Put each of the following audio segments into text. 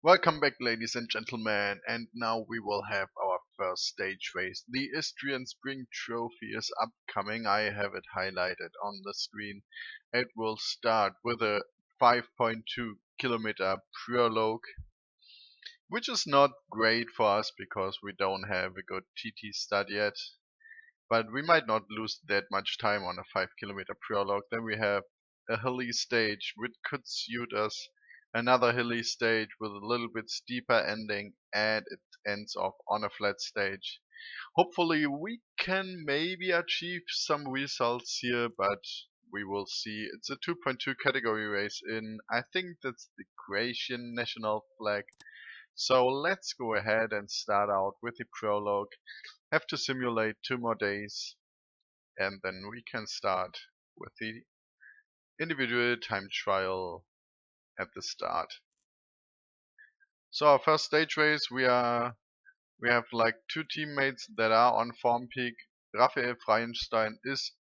Welcome back, ladies and gentlemen, and now we will have our first stage race. The Istrian Spring Trophy is upcoming. I have it highlighted on the screen. It will start with a 5.2 kilometer prologue, which is not great for us because we don't have a good TT stud yet. But we might not lose that much time on a 5 kilometer prologue. Then we have a hilly stage which could suit us, another hilly stage with a little bit steeper ending, and it ends off on a flat stage. Hopefully we can maybe achieve some results here, but we will see. It's a 2.2 category race in, I think that's the Croatian national flag. So let's go ahead and start out with the prologue. Have to simulate 2 more days, and then we can start with the individual time trial at the start. So our first stage race, we have like two teammates that are on form peak. Raphael Freienstein is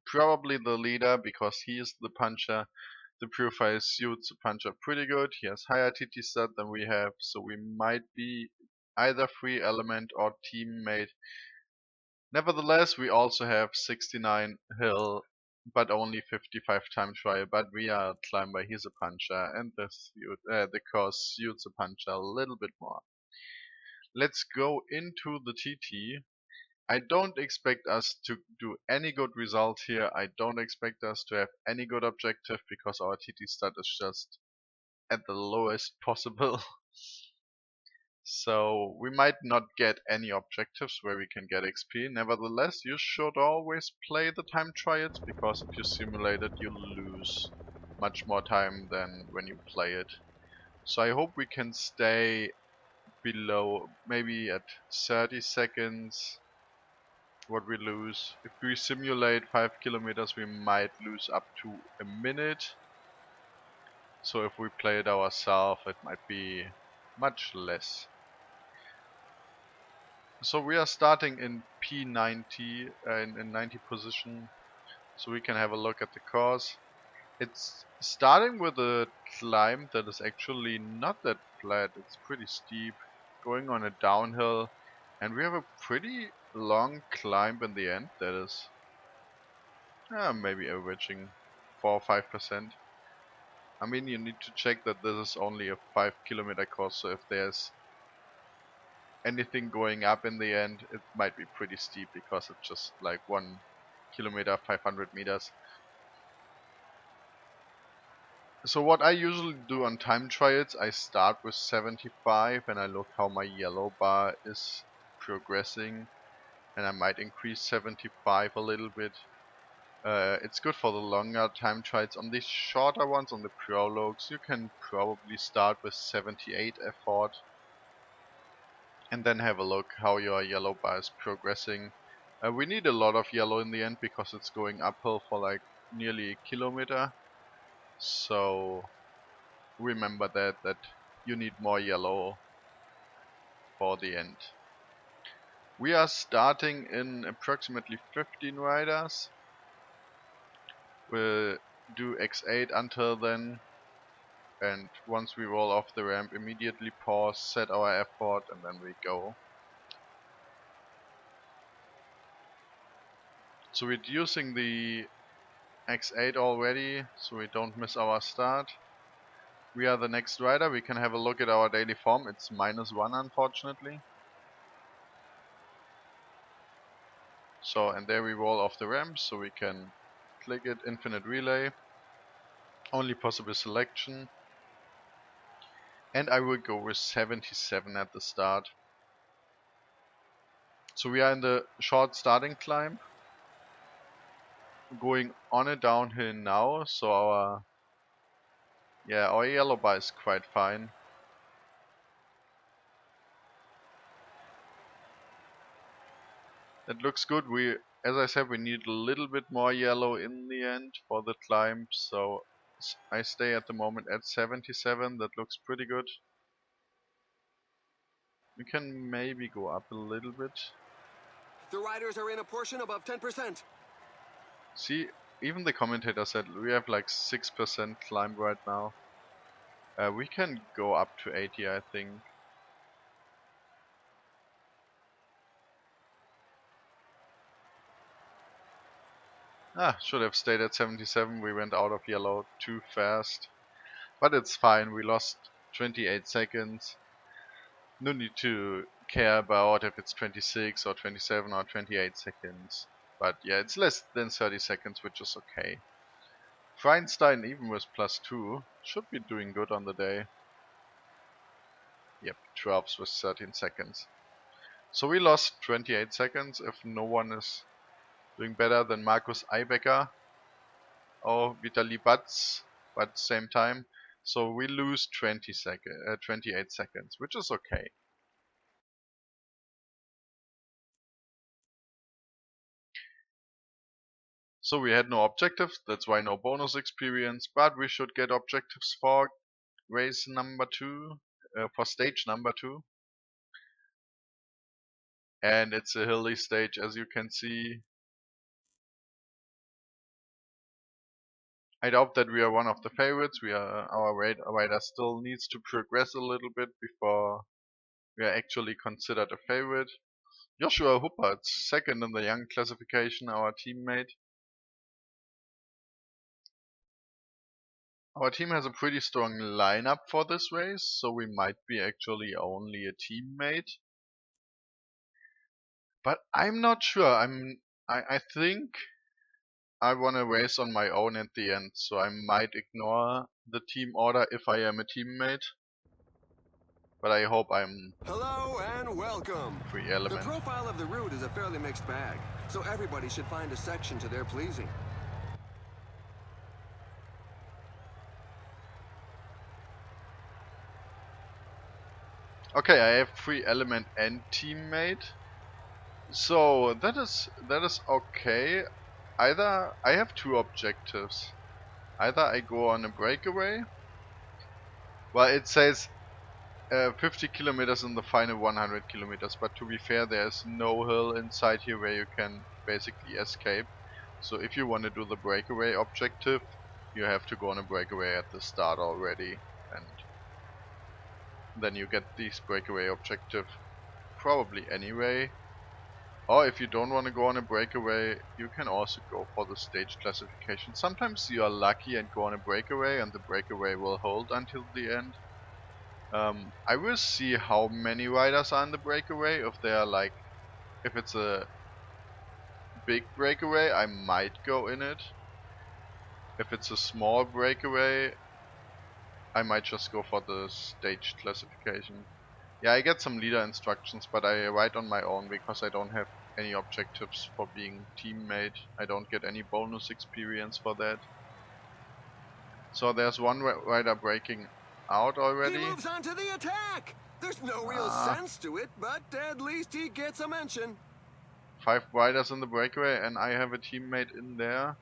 probably the leader because he is the puncher. The profile suits the puncher pretty good. He has higher TT stat than we have, so we might be either free element or teammate. Nevertheless, we also have 69 hill, but only 55 time trial. But we are a climber, he's a puncher, and the course suits a puncher a little bit more. Let's go into the TT. I don't expect us to do any good result here. I don't expect us to have any good objective because our TT stat is just at the lowest possible. So we might not get any objectives where we can get XP. Nevertheless, you should always play the time trials because if you simulate it, you lose much more time than when you play it. So I hope we can stay below, maybe at 30 seconds what we lose. If we simulate 5 kilometers, we might lose up to a minute. So if we play it ourselves, it might be much less. So we are starting in P90, in 90 position, so we can have a look at the course. It's starting with a climb that is actually not that flat, it's pretty steep, going on a downhill, and we have a pretty long climb in the end that is maybe averaging 4 or 5%. I mean, you need to check that this is only a 5 kilometer course, so if there's anything going up in the end, it might be pretty steep because it's just like 1 kilometer, 500 meters. So what I usually do on time trials, I start with 75 and I look how my yellow bar is progressing, and I might increase 75 a little bit. It's good for the longer time trials. On these shorter ones, on the prologues, you can probably start with 78 effort and then have a look how your yellow bar is progressing. We need a lot of yellow in the end because it's going uphill for like nearly a kilometer. So remember that you need more yellow for the end. We are starting in approximately 15 riders. We'll do X8 until then, and once we roll off the ramp, immediately pause, set our effort, and then we go. So we're using the X8 already, so we don't miss our start. We are the next rider. We can have a look at our daily form. It's -1, unfortunately. So, and there we roll off the ramp, so we can click it, infinite relay, only possible selection. And I will go with 77 at the start. So we are in the short starting climb, going on a downhill now, so our yellow bar is quite fine. It looks good. As I said, we need a little bit more yellow in the end for the climb, so I stay at the moment at 77. That looks pretty good. We can maybe go up a little bit. The riders are in a portion above 10%. See, even the commentator said we have like 6% climb right now. We can go up to 80, I think. Should have stayed at 77. We went out of yellow too fast. But it's fine. We lost 28 seconds. No need to care about if it's 26 or 27 or 28 seconds. But yeah, it's less than 30 seconds, which is okay. Feinstein, even with +2, should be doing good on the day. Yep, 12s with 13 seconds. So we lost 28 seconds if no one is doing better than Markus Eibecker or Vitaly Batz, but same time. So we lose 28 seconds, which is okay. So we had no objectives, that's why no bonus experience, but we should get objectives for race number 2, for stage number 2. And it's a hilly stage, as you can see. I doubt that we are one of the favorites. Our rider still needs to progress a little bit before we are actually considered a favorite. Joshua Huppert, second in the young classification, our teammate. Our team has a pretty strong lineup for this race, so we might be actually only a teammate. But I'm not sure. I think I want to race on my own at the end, so I might ignore the team order if I am a teammate. But I hope I'm Hello and welcome. free The element. profile of the route is a fairly mixed bag, so everybody should find a section to their pleasing. Okay, I have free element and teammate. So that is okay. Either I have two objectives. Either I go on a breakaway. Well, it says 50 kilometers in the final 100 kilometers, but to be fair, there's no hill inside here where you can basically escape. So if you want to do the breakaway objective, you have to go on a breakaway at the start already, and then you get this breakaway objective probably anyway. Or if you don't want to go on a breakaway, you can also go for the stage classification. Sometimes you are lucky and go on a breakaway, and the breakaway will hold until the end. I will see how many riders are in the breakaway. If they are like, if it's a big breakaway, I might go in it. If it's a small breakaway, I might just go for the stage classification. Yeah, I get some leader instructions, but I ride on my own because I don't have any objectives for being teammate. I don't get any bonus experience for that. So there's one rider breaking out already. He moves on to the attack! There's no real sense to it, but at least he gets a mention. 5 riders in the breakaway, and I have a teammate in there.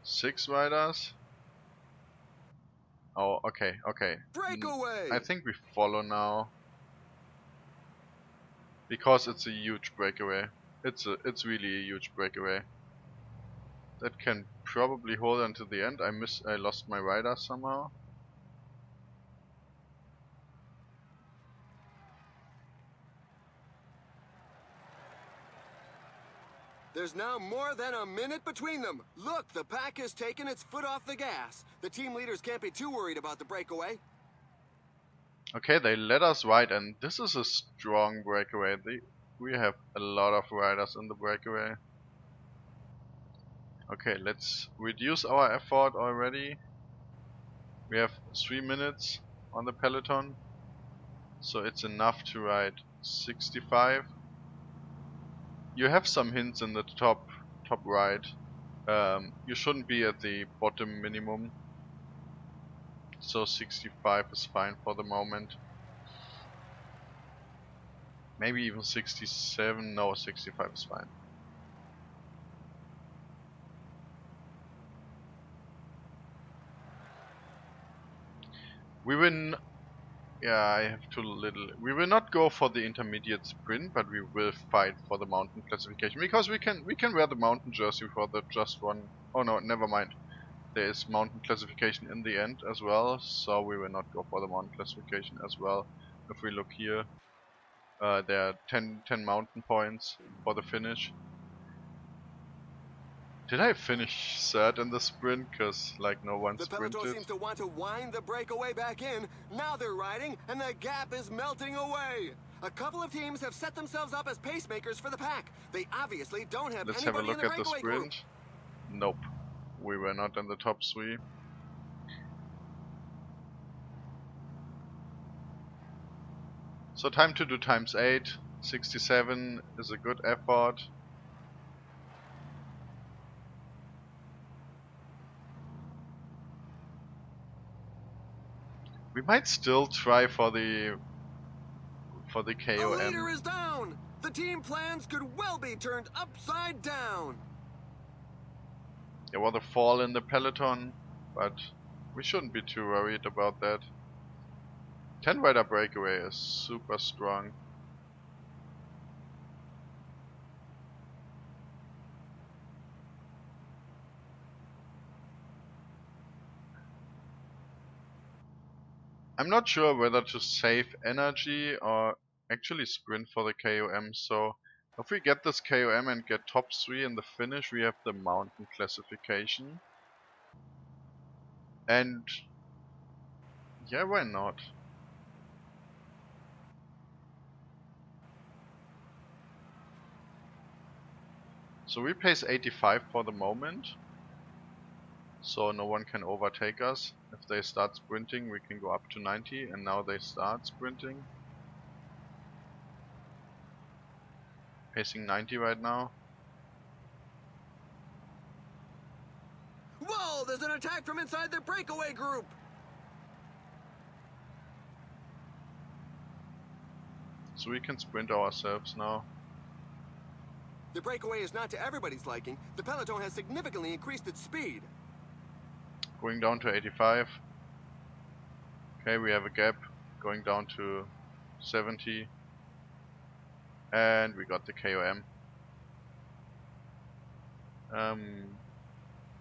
6 riders. Oh, okay. Breakaway! I think we follow now. Because it's a huge breakaway. It's really a huge breakaway. That can probably hold until the end. I lost my rider somehow. There's now more than a minute between them. Look, the pack has taken its foot off the gas. The team leaders can't be too worried about the breakaway. Okay, they let us ride, and this is a strong breakaway. We have a lot of riders in the breakaway. Okay, let's reduce our effort already. We have 3 minutes on the peloton, so it's enough to ride 65. You have some hints in the top right. You shouldn't be at the bottom minimum, so 65 is fine for the moment. Maybe even 67. No, 65 is fine. We will. Yeah, I have too little. We will not go for the intermediate sprint, but we will fight for the mountain classification because we can wear the mountain jersey for the just one. Oh no, never mind. there is mountain classification in the end as well, so we will not go for the mountain classification as well. If we look here, there are 10 mountain points for the finish. Did I finish third in the sprint? Cause like no one The peloton sprinted. seems to want to wind the breakaway back in. Now they're riding, and the gap is melting away. A couple of teams have set themselves up as pacemakers for the pack. They obviously don't have Let's have a anybody in look the at the breakaway group. sprint. Nope, we were not in the top 3. So time to do times 8. 67 is a good effort. We might still try for the The leader KOM. is down. The team plans could well be turned upside down. There was a fall in the peloton, but we shouldn't be too worried about that. 10 rider breakaway is super strong. I'm not sure whether to save energy or actually sprint for the KOM, so if we get this KOM and get top 3 in the finish, we have the mountain classification. And yeah, why not? So we pace 85 for the moment, so no one can overtake us. If they start sprinting, we can go up to 90, and now they start sprinting. Pacing 90 right now. Whoa, there's an attack from inside the breakaway group. So we can sprint ourselves now. The breakaway is not to everybody's liking. The peloton has significantly increased its speed. Going down to 85. Okay, we have a gap going down to 70. And we got the KOM.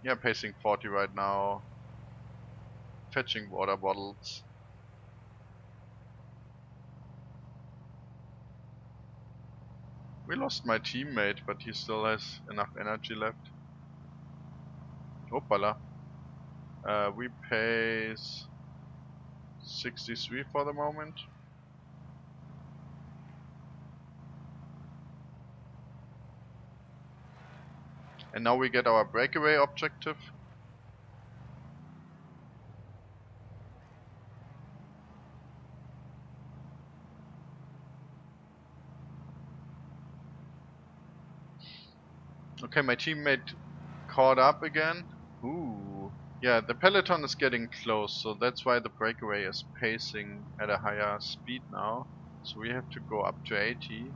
Yeah, pacing 40 right now. Fetching water bottles. We lost my teammate, but he still has enough energy left. Hoppala. We pace 63 for the moment. And now we get our breakaway objective. Okay, my teammate caught up again. Ooh. Yeah, the peloton is getting close, so that's why the breakaway is pacing at a higher speed now. So we have to go up to 80.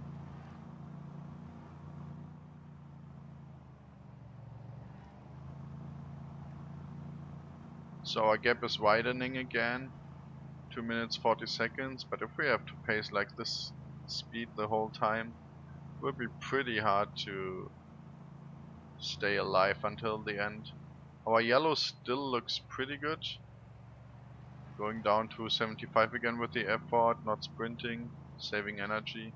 So our gap is widening again. 2 minutes 40 seconds, but if we have to pace like this speed the whole time, it will be pretty hard to stay alive until the end. Our yellow still looks pretty good. Going down to 75 again with the effort, not sprinting, saving energy.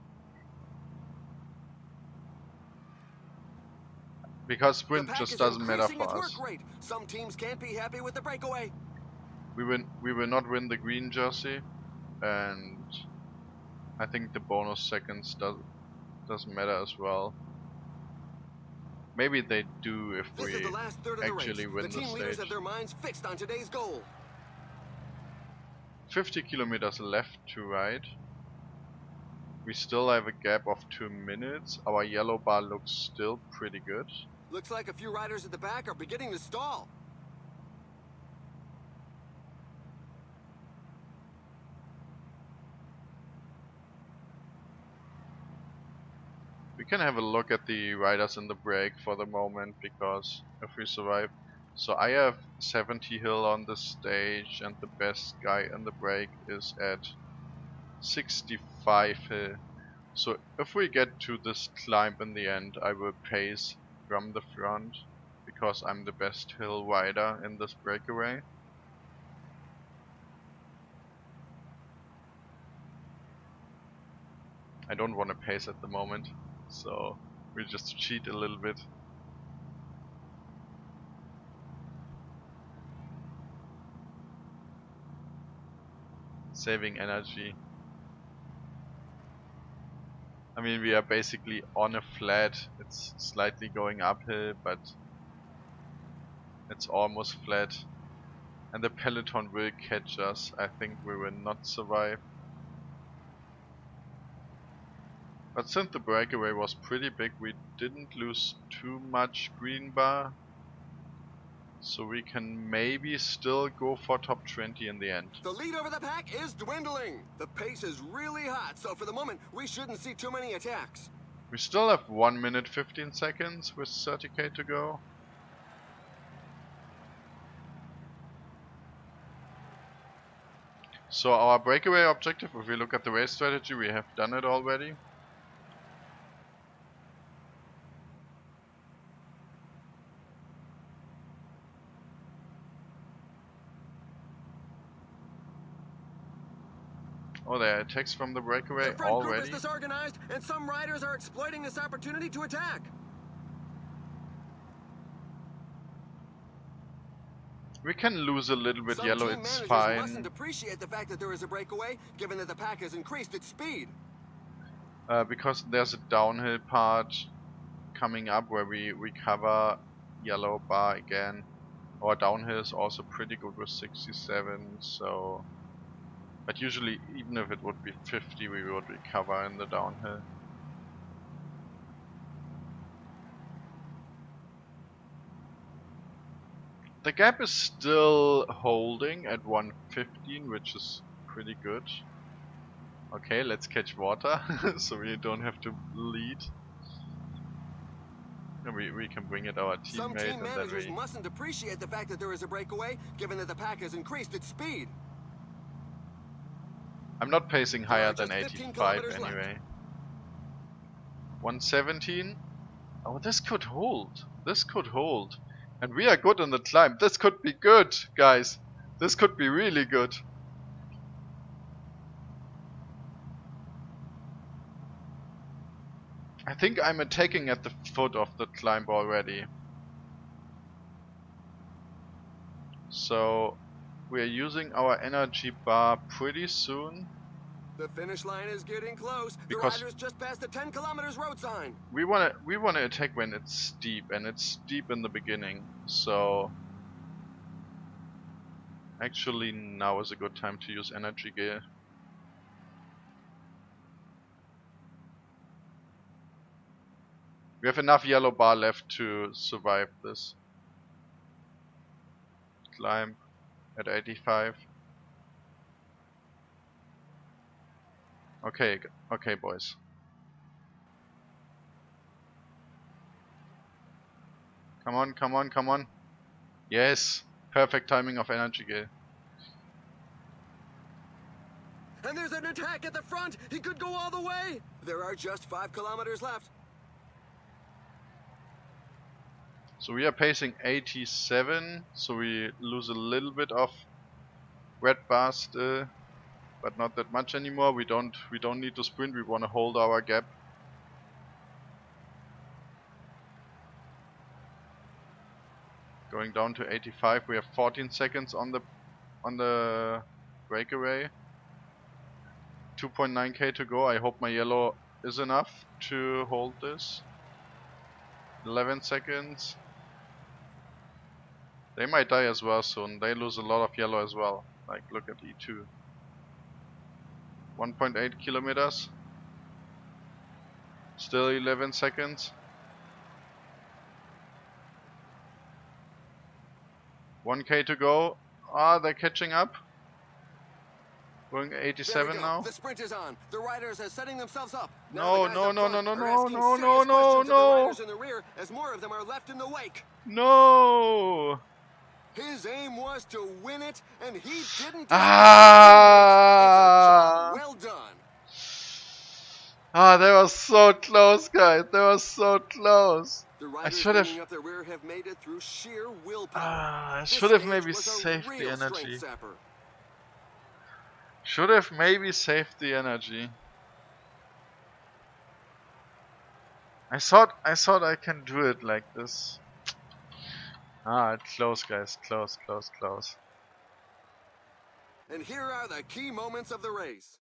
Because sprint just doesn't matter for us. Work rate. Some teams can't be happy with the breakaway. We will not win the green jersey, and I think the bonus seconds doesn't matter as well. Maybe they do if This we is the last third of actually the race. win The the team leaders stage. have their minds fixed on today's goal. 50 kilometers left to ride. We still have a gap of 2 minutes. Our yellow bar looks still pretty good. Looks like a few riders at the back are beginning to stall. We can have a look at the riders in the break for the moment, because if we survive. So I have 70 hill on the stage, and the best guy in the break is at 65 hill. So if we get to this climb in the end, I will pace from the front, because I'm the best hill rider in this breakaway. I don't want to pace at the moment, so we'll just cheat a little bit. Saving energy. I mean, we are basically on a flat. It's slightly going uphill, but it's almost flat. And the peloton will catch us. I think we will not survive. But since the breakaway was pretty big, we didn't lose too much green bar. So we can maybe still go for top 20 in the end. The lead over the pack is dwindling. The pace is really hot, so for the moment, we shouldn't see too many attacks. We still have 1 minute 15 seconds with 30k to go. So our breakaway objective, if we look at the race strategy, we have done it already. Oh, there are attacks from the breakaway The front already. group is disorganized, and some riders are exploiting this opportunity to attack. We can lose a little bit Some yellow, team it's managers mustn't fine. appreciate the fact that there is a breakaway, given that the pack has increased its speed. Because there's a downhill part coming up where we recover yellow bar again. Our downhill is also pretty good with 67, so... But usually, even if it would be 50, we would recover in the downhill. The gap is still holding at 115, which is pretty good. Okay, let's catch water, so we don't have to lead. We can bring it our Some teammate, team and then managers we... mustn't appreciate the fact that there is a breakaway, given that the pack has increased its speed. I'm not pacing higher than just 15 85 kilometers anyway. left. 117. Oh, this could hold. This could hold. And we are good on the climb. This could be good, guys. This could be really good. I think I'm attacking at the foot of the climb already. So we are using our energy bar pretty soon. The finish line is getting close. Because the riders just passed the 10 kilometers road sign. we wanna attack when it's steep, and it's steep in the beginning. So actually now is a good time to use energy gear. We have enough yellow bar left to survive this climb at 85. Okay, okay, boys. Come on, come on, come on. Yes, perfect timing of energy gear. And there's an attack at the front. He could go all the way. There are just 5 kilometers left. So we are pacing 87, so we lose a little bit of red bar still, but not that much anymore. We don't need to sprint. We want to hold our gap. Going down to 85. We have 14 seconds on the breakaway. 2.9k to go. I hope my yellow is enough to hold this. 11 seconds. They might die as well soon. They lose a lot of yellow as well. Like, look at E2. 1.8 kilometers. Still 11 seconds. 1k to go. Ah, they're catching up. Going 87 now. The sprint is on. The riders are setting themselves up. No, no, no, no, no, no, no, no, no, no. In the rear, as more of them are left in the wake. No. His aim was to win it, and he didn't. Ah. Well done. Ah, that was so close, guys. That was so close. The I riders should have. bringing up the rear have made it through sheer willpower. I This should have stage maybe was a saved the real strength energy. sapper. Should have maybe saved the energy. I thought I can do it like this. Ah, close, guys. Close, close, close. And here are the key moments of the race.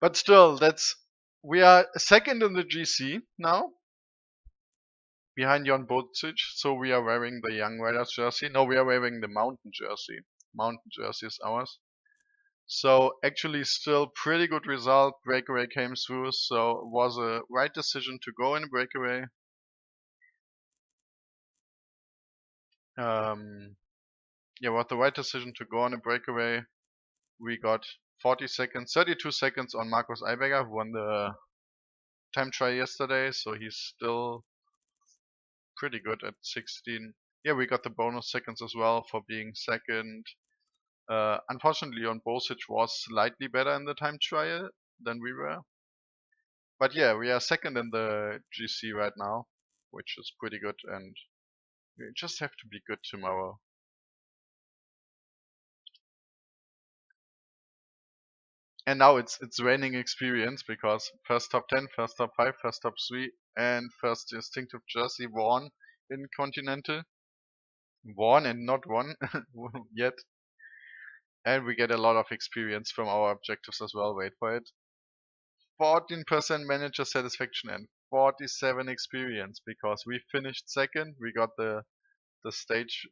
But still, we are second in the GC now, behind Jon Bocic. So we are wearing the Young Riders jersey. No, we are wearing the Mountain jersey. Mountain jersey is ours. So actually, still pretty good result. Breakaway came through, so it was a right decision to go in a breakaway. Yeah, was the right decision to go on a breakaway. We got 40 seconds, 32 seconds on Markus Eiberger, who won the time trial yesterday, so he's still pretty good at 16. Yeah, we got the bonus seconds as well for being second. Unfortunately, on Bocic was slightly better in the time trial than we were. But yeah, we are second in the GC right now, which is pretty good, and we just have to be good tomorrow. And now it's raining experience because first top 10, first top 5, first top 3, and first distinctive jersey won in Continental. Won and not won yet. And we get a lot of experience from our objectives as well. Wait for it. 14% manager satisfaction and 47 experience because we finished second. We got the stage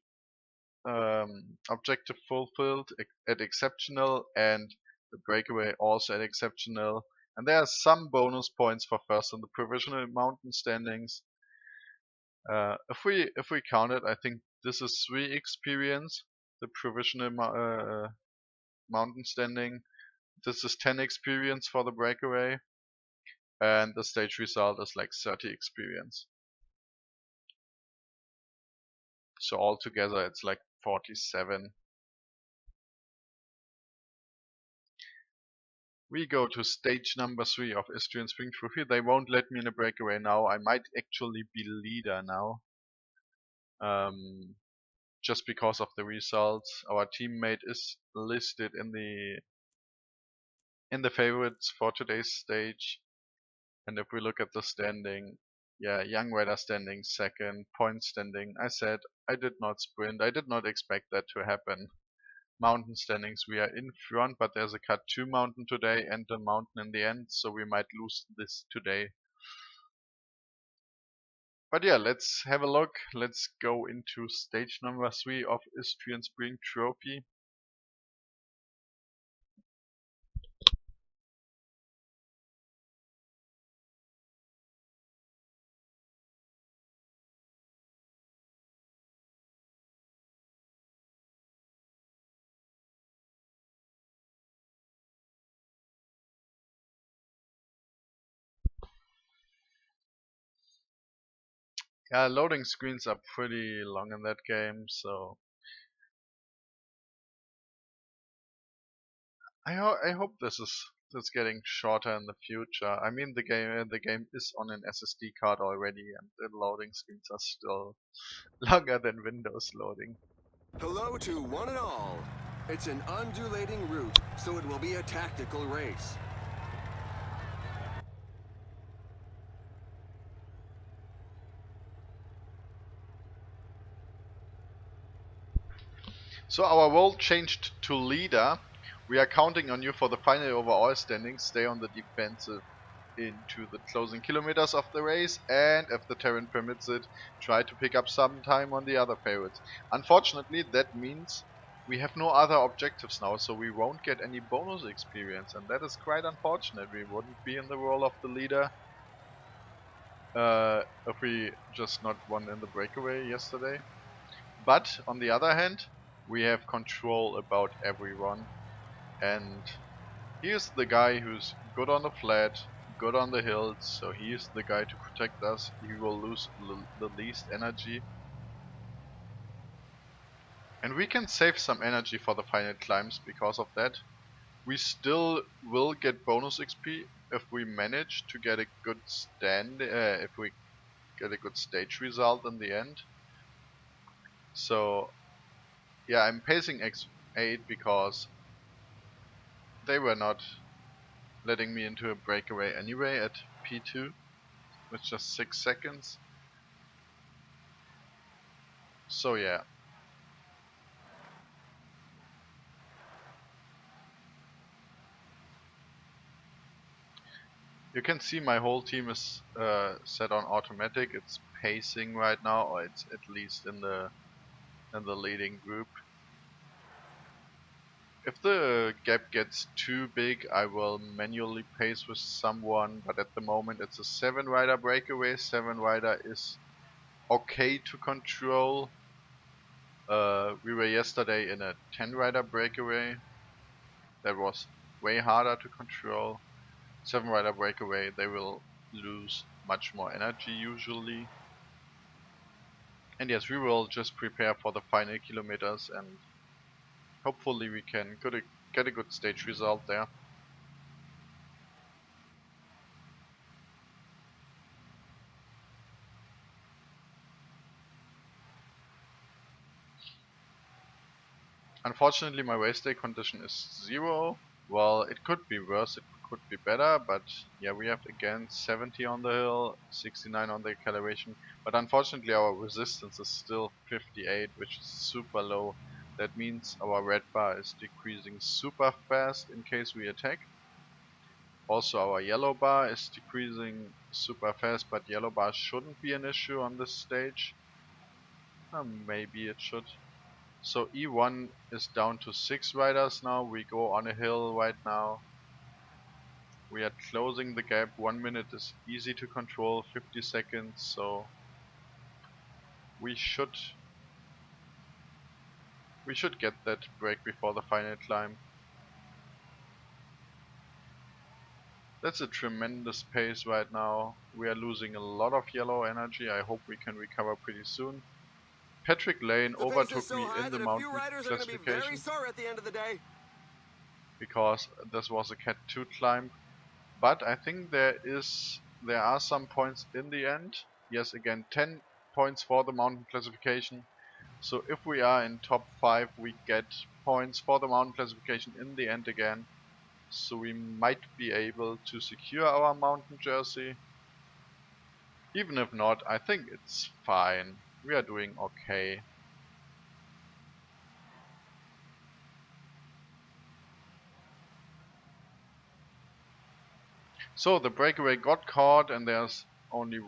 objective fulfilled at exceptional, and the breakaway also at exceptional. And there are some bonus points for first in the provisional mountain standings. If we count it, I think this is 3 experience. The provisional mountain standing. This is 10 experience for the breakaway, and the stage result is like 30 experience. So altogether, it's like 47. We go to stage number 3 of Istrian Spring Trophy. They won't let me in a breakaway now. I might actually be leader now. Just because of the results. Our teammate is listed in the favorites for today's stage. And if we look at the standing, yeah, Young Rider standing second, point standing. I said I did not sprint. I did not expect that to happen. Mountain standings, we are in front, but there's a cut 2 mountain today and a mountain in the end, so we might lose this today. But yeah, let's have a look. Let's go into stage number 3 of Istrian Spring Trophy. Yeah, loading screens are pretty long in that game, so I hope this is getting shorter in the future. I mean, the game is on an SSD card already, and the loading screens are still longer than Windows loading. Hello to one and all. It's an undulating route, so it will be a tactical race. So our role changed to leader. We are counting on you for the final overall standings. Stay on the defensive into the closing kilometers of the race, and if the terrain permits it, try to pick up some time on the other favorites. Unfortunately, that means we have no other objectives now, so we won't get any bonus experience, and that is quite unfortunate. We wouldn't be in the role of the leader if we just not won in the breakaway yesterday. But on the other hand, we have control about everyone, and here's the guy who's good on the flat, good on the hills, so he's the guy to protect us. He will lose the least energy. And we can save some energy for the final climbs because of that. We still will get bonus XP if we manage to get a good if we get a good stage result in the end. So yeah, I'm pacing X8 because they were not letting me into a breakaway anyway at P2 with just 6 seconds. So yeah. You can see my whole team is set on automatic. It's pacing right now, or it's at least in the leading group. If the gap gets too big, I will manually pace with someone, but at the moment it's a 7-rider breakaway. 7-rider is okay to control. We were yesterday in a 10-rider breakaway. That was way harder to control. 7-rider breakaway, they will lose much more energy usually. And yes, we will just prepare for the final kilometers and hopefully we can get a good stage result there. Unfortunately, my race day condition is 0. Well, it could be worse, it could be better, but yeah, we have again 70 on the hill, 69 on the acceleration, but unfortunately our resistance is still 58, which is super low. That means our red bar is decreasing super fast in case we attack. Also our yellow bar is decreasing super fast, but yellow bar shouldn't be an issue on this stage. Maybe it should. So E1 is down to 6 riders now. We go on a hill right now. We are closing the gap. 1 minute is easy to control, 50 seconds, so we should get that break before the final climb. That's a tremendous pace right now. We are losing a lot of yellow energy. I hope we can recover pretty soon. Patrick Lane The pace is overtook so me high in the that a few mountain riders are going to be very classification sore at the end of the day. because this was a Cat 2 climb. But I think there are some points in the end. Yes, again, 10 points for the mountain classification. So if we are in top 5, we get points for the mountain classification in the end again. So we might be able to secure our mountain jersey. Even if not, I think it's fine. We are doing okay. So the breakaway got caught and there's only...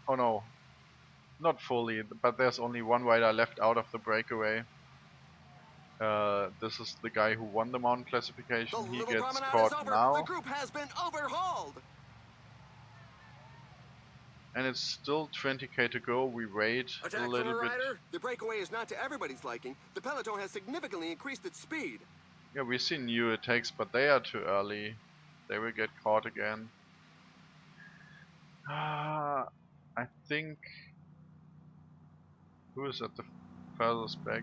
Oh no, not fully, but there's only one rider left out of the breakaway. This is the guy who won the mountain The classification. He little gets promenade is caught over. The now. group has been overhauled. And it's still 20k to go. We wait a Attack from a little bit. rider. The breakaway is not to everybody's liking. The peloton has significantly increased its speed. Yeah, we see new attacks, but they are too early. They will get caught again. I think... Who is at the furthest back?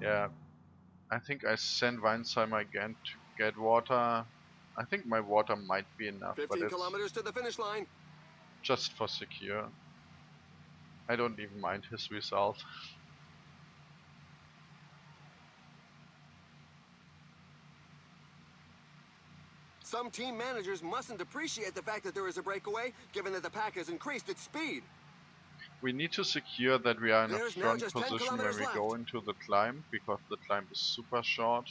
Yeah, I think I send Weinsheimer again to get water. I think my water might be enough, but 15 it's kilometers to the finish line. just for secure. I don't even mind his result. Some team managers mustn't appreciate the fact that there is a breakaway, given that the pack has increased its speed. We need to secure that we are in a There's now front just 10 position when kilometers we left. go into the climb, because the climb is super short.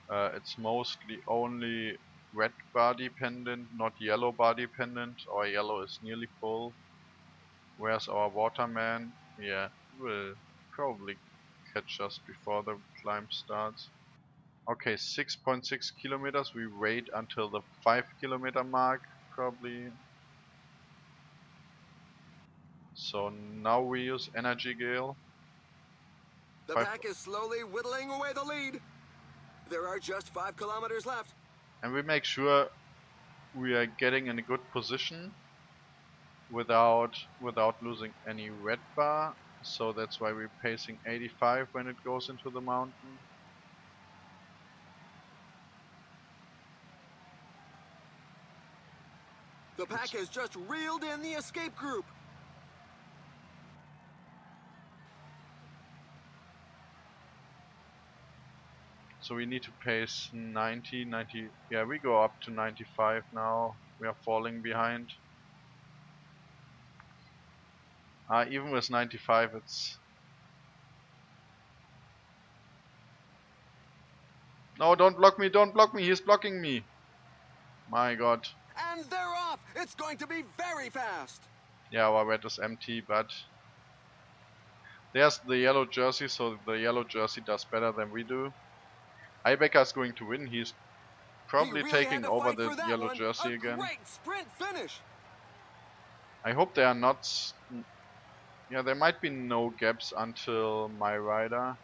It's mostly only red bar dependent, not yellow bar dependent. Our yellow is nearly full. Where's our waterman? Yeah, he will probably catch us before the climb starts. Okay, 6.6 kilometers. We wait until the 5 kilometer mark, probably. So now we use Energy Gale. The pack is slowly whittling away the lead. There are just 5 kilometers left. And we make sure we are getting in a good position without losing any red bar. so that's why we're pacing 85 when it goes into the mountain. The pack has just reeled in the escape group. So we need to pace 90, 90. Yeah, we go up to 95 now. We are falling behind. Even with 95, it's... No, don't block me, don't block me, he's blocking me. My god. And they're off. It's going to be very fast. Yeah, our red is empty, but there's the yellow jersey, so the yellow jersey does better than we do. Ibecker is going to win. He's probably He really taking had to over fight the for that yellow one. jersey A again. great sprint finish. I hope they are not... Yeah, there might be no gaps until my rider.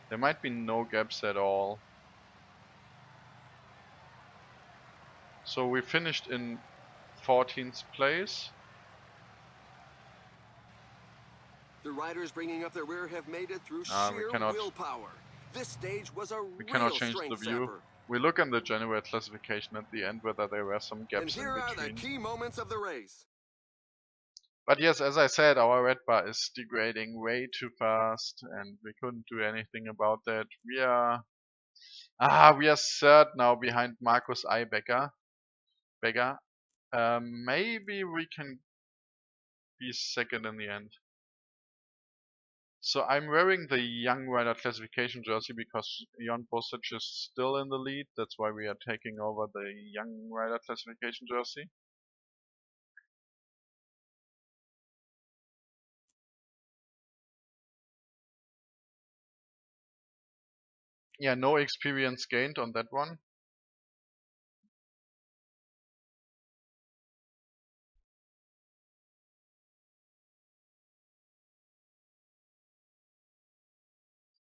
There might be no gaps at all. So we finished in 14th place. The riders bringing up the rear have made it through We sheer cannot willpower. This stage was a We cannot real change the strength view. sapper. We look in the general classification at the end whether there were some And gaps in here are the between. key moments of the race. But yes, as I said, our red bar is degrading way too fast, and we couldn't do anything about that. We are third now behind Markus Ibecker. Maybe we can be second in the end. So I'm wearing the young rider classification jersey because Jon Bosic is still in the lead. That's why we are taking over the young rider classification jersey. Yeah, no experience gained on that one.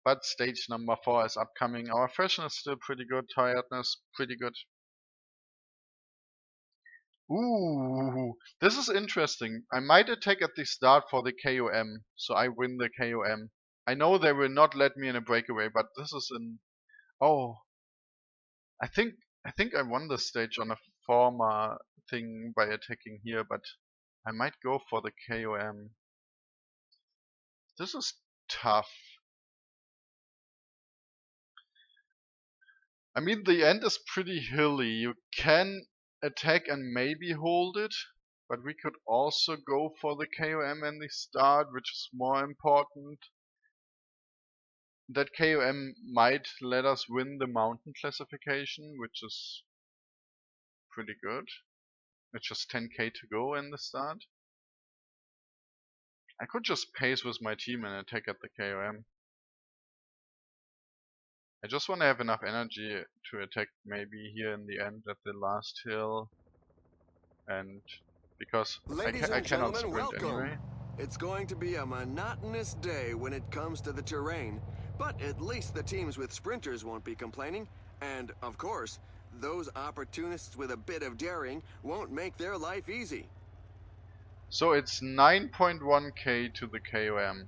But stage number 4 is upcoming. Our freshness is still pretty good, tiredness pretty good. Ooh, this is interesting. I might attack at the start for the KOM, so I win the KOM. I know they will not let me in a breakaway, but this is an... Oh, I think I won the stage on a former thing by attacking here, but I might go for the KOM. This is tough. I mean, the end is pretty hilly. You can attack and maybe hold it, but we could also go for the KOM and the start, which is more important. That KOM might let us win the mountain classification, which is pretty good. It's just 10k to go in the start. I could just pace with my team and attack at the KOM. I just want to have enough energy to attack maybe here in the end at the last hill. And because I cannot sprint welcome. anyway. It's going to be a monotonous day when it comes to the terrain, but at least the teams with sprinters won't be complaining. And, of course, those opportunists with a bit of daring won't make their life easy. So it's 9.1k to the KOM.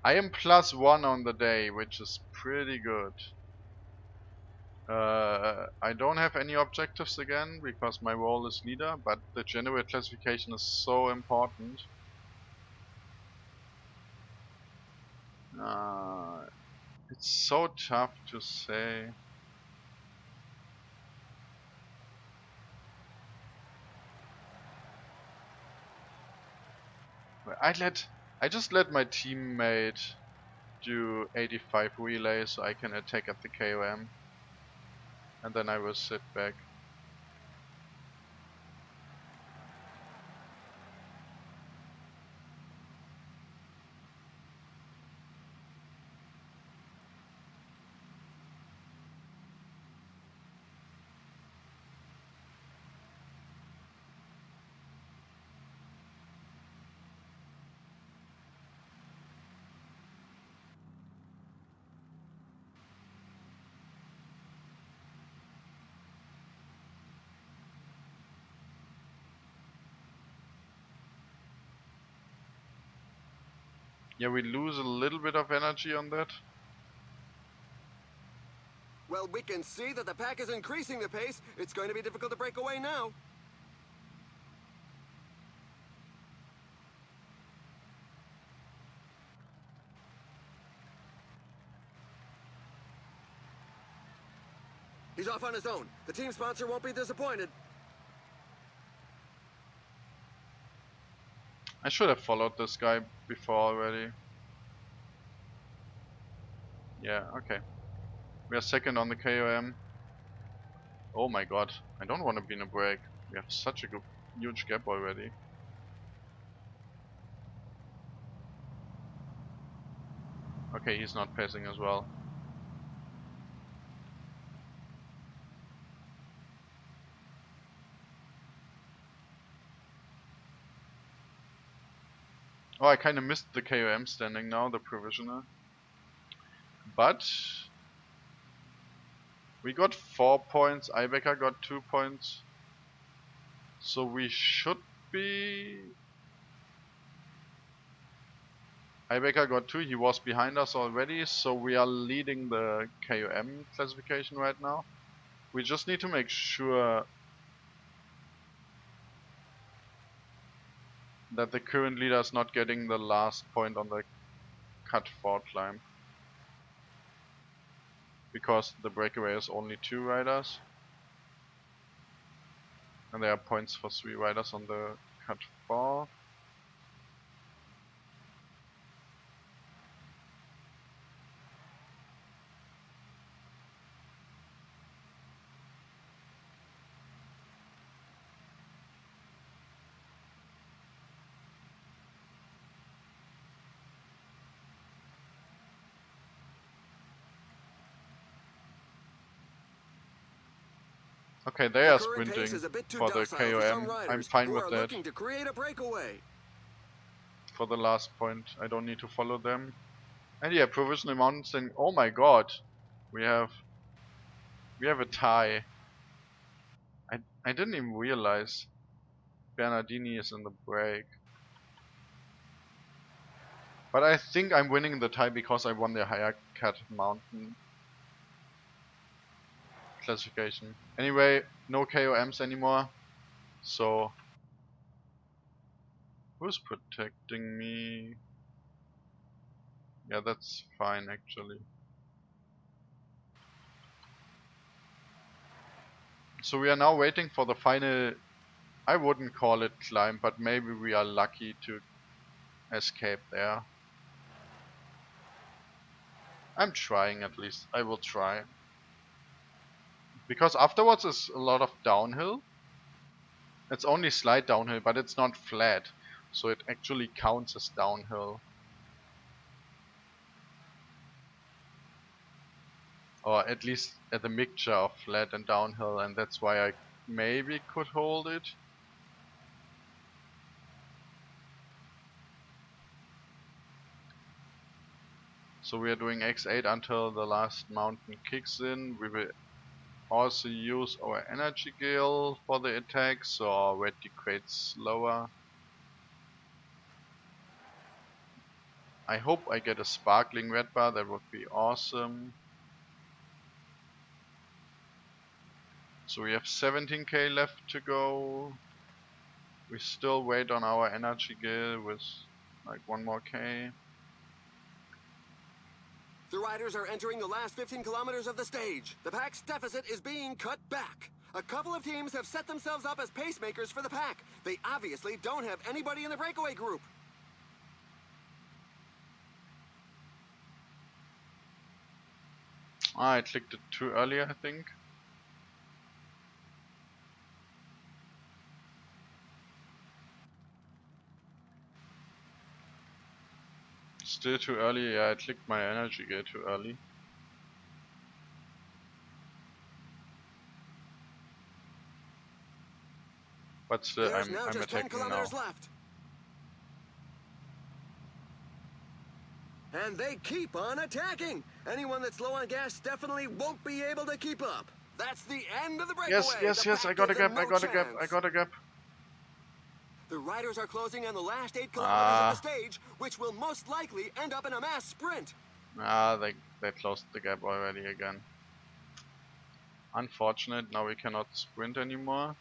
I am +1 on the day, which is pretty good. I don't have any objectives again because my role is leader, but the general classification is so important. It's so tough to say. I just let my teammate do 85 relay so I can attack at the KOM, and then I will sit back. Yeah, we lose a little bit of energy on that. Well, we can see that the pack is increasing the pace. It's going to be difficult to break away now. He's off on his own. The team sponsor won't be disappointed. I should have followed this guy before already. Yeah, okay. We are second on the KOM. Oh my god, I don't want to be in a break. We have such a huge gap already. Okay, he's not passing as well. Oh, I kind of missed the KOM standing now, the provisional. But we got 4 points, Ibecker got 2 points. So we should be... Ibecker got 2, he was behind us already, so we are leading the KOM classification right now. We just need to make sure that the current leader is not getting the last point on the cut 4 climb. Because the breakaway is only 2 riders. And there are points for 3 riders on the cut 4. Okay, they are sprinting for the KOM. I'm fine with that. To create a breakaway. For the last point, I don't need to follow them. And yeah, provisional mountains thing. Oh my god, we have a tie. I didn't even realize Bernardini is in the break. But I think I'm winning the tie because I won the higher cut mountain classification. Anyway, no KOMs anymore. So who's protecting me? Yeah, that's fine actually. So we are now waiting for the final, I wouldn't call it climb, but maybe we are lucky to escape there. I'm trying at least, I will try. Because afterwards is a lot of downhill. It's only slight downhill, but it's not flat. So it actually counts as downhill. Or at least at a mixture of flat and downhill, and that's why I maybe could hold it. So we are doing X8 until the last mountain kicks in. We will also use our energy gale for the attack, so our red degrades slower. I hope I get a sparkling red bar, that would be awesome. So we have 17k left to go. We still wait on our energy gale with like 1 more k. The riders are entering the last 15 kilometers of the stage. The pack's deficit is being cut back. A couple of teams have set themselves up as pacemakers for the pack. They obviously don't have anybody in the breakaway group. I clicked it too early, I think. Still too early, yeah, I clicked my energy gate too early. But still, I'm just 10 attacking kilometers now. left. And they keep on attacking. Anyone that's low on gas definitely won't be able to keep up. That's the end of the breakaway. Yes, I got a gap, I got a gap. The riders are closing on the last 8 kilometers of the stage, which will most likely end up in a mass sprint. They closed the gap already again. Unfortunate, now we cannot sprint anymore.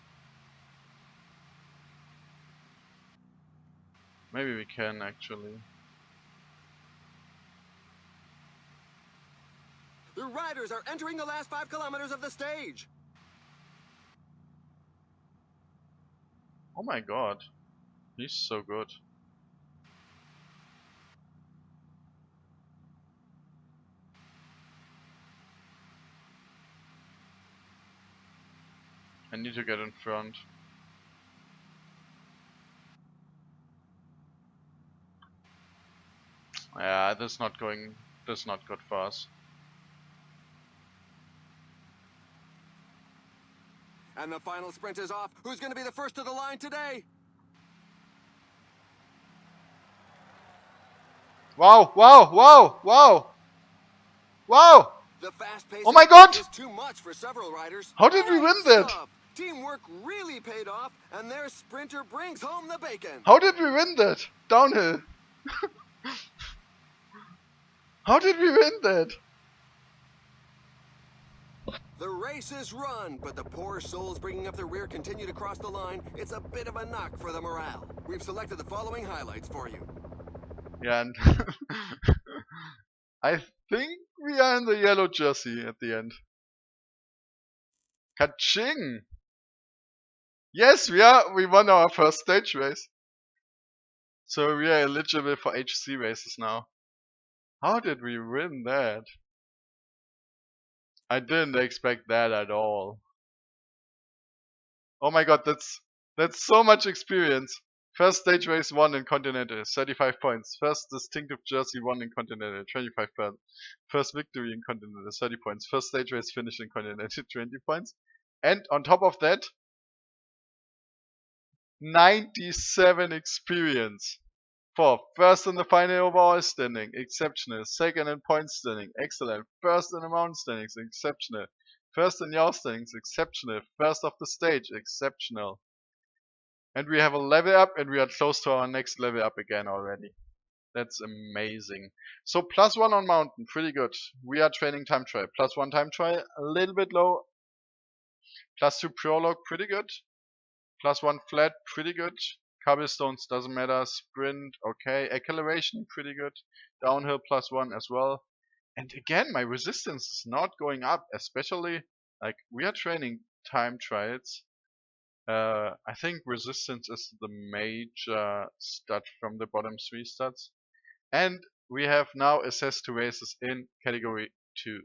Maybe we can actually. The riders are entering the last 5 kilometers of the stage. Oh my god, he's so good. I need to get in front. Yeah, this is not good for us. And the final sprint is off. Who's going to be the first to the line today? Wow, wow, wow, wow! Wow! The fast pace Oh my god! is too much for several riders. How did we win that? Stuff. Teamwork really paid off, and their sprinter brings home the bacon. How did we win that? Downhill. How did we win that? The race is run, but the poor souls bringing up the rear continue to cross the line. It's a bit of a knock for the morale. We've selected the following highlights for you. Yeah, and I think we are in the yellow jersey at the end. Ka-ching! Yes, we are. We won our first stage race. So we are eligible for HC races now. How did we win that? I didn't expect that at all. Oh my god, that's so much experience. First stage race won in Continental, 35 points. First distinctive jersey won in Continental, 25 points. First victory in Continental, 30 points. First stage race finished in Continental, 20 points. And on top of that, 97 experience. For first in the final overall standing, exceptional. Second in point standing, excellent. First in amount standings, exceptional. First in yaw standings, exceptional. First of the stage, exceptional. And we have a level up, and we are close to our next level up again already. That's amazing. So +1 on mountain, pretty good. We are training time trial. +1 time trial, a little bit low. +2 prologue, pretty good. +1 flat, pretty good. Cobblestones, doesn't matter. Sprint, okay. Acceleration, pretty good. Downhill +1 as well. And again, my resistance is not going up, especially like we are training time trials. I think resistance is the major stat from the bottom 3 stats. And we have now access to races in category 2.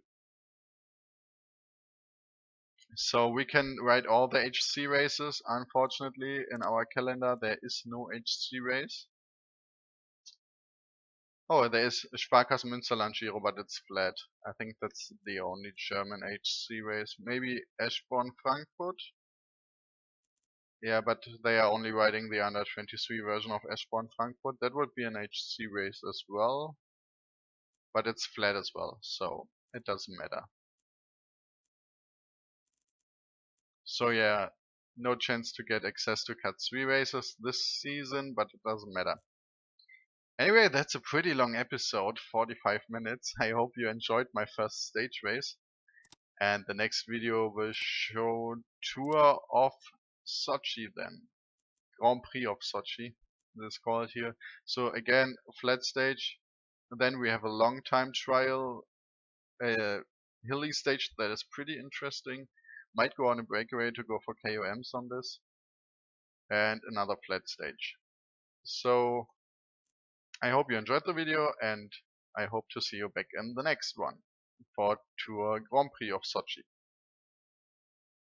So we can ride all the HC races. Unfortunately, in our calendar there is no HC race. Oh, there is Sparkassen Münsterland Giro, but it's flat. I think that's the only German HC race. Maybe Eschborn Frankfurt? Yeah, but they are only riding the under 23 version of Eschborn Frankfurt. That would be an HC race as well. But it's flat as well, so it doesn't matter. So yeah, no chance to get access to Cat 3 races this season, but it doesn't matter. Anyway, that's a pretty long episode, 45 minutes. I hope you enjoyed my first stage race. And the next video will show Tour of Sochi then. Grand Prix of Sochi, this is called here. So again, flat stage. Then we have a long time trial, a hilly stage that is pretty interesting. Might go on a breakaway to go for KOMs on this. And another flat stage. So I hope you enjoyed the video, and I hope to see you back in the next one for Tour Grand Prix of Sochi.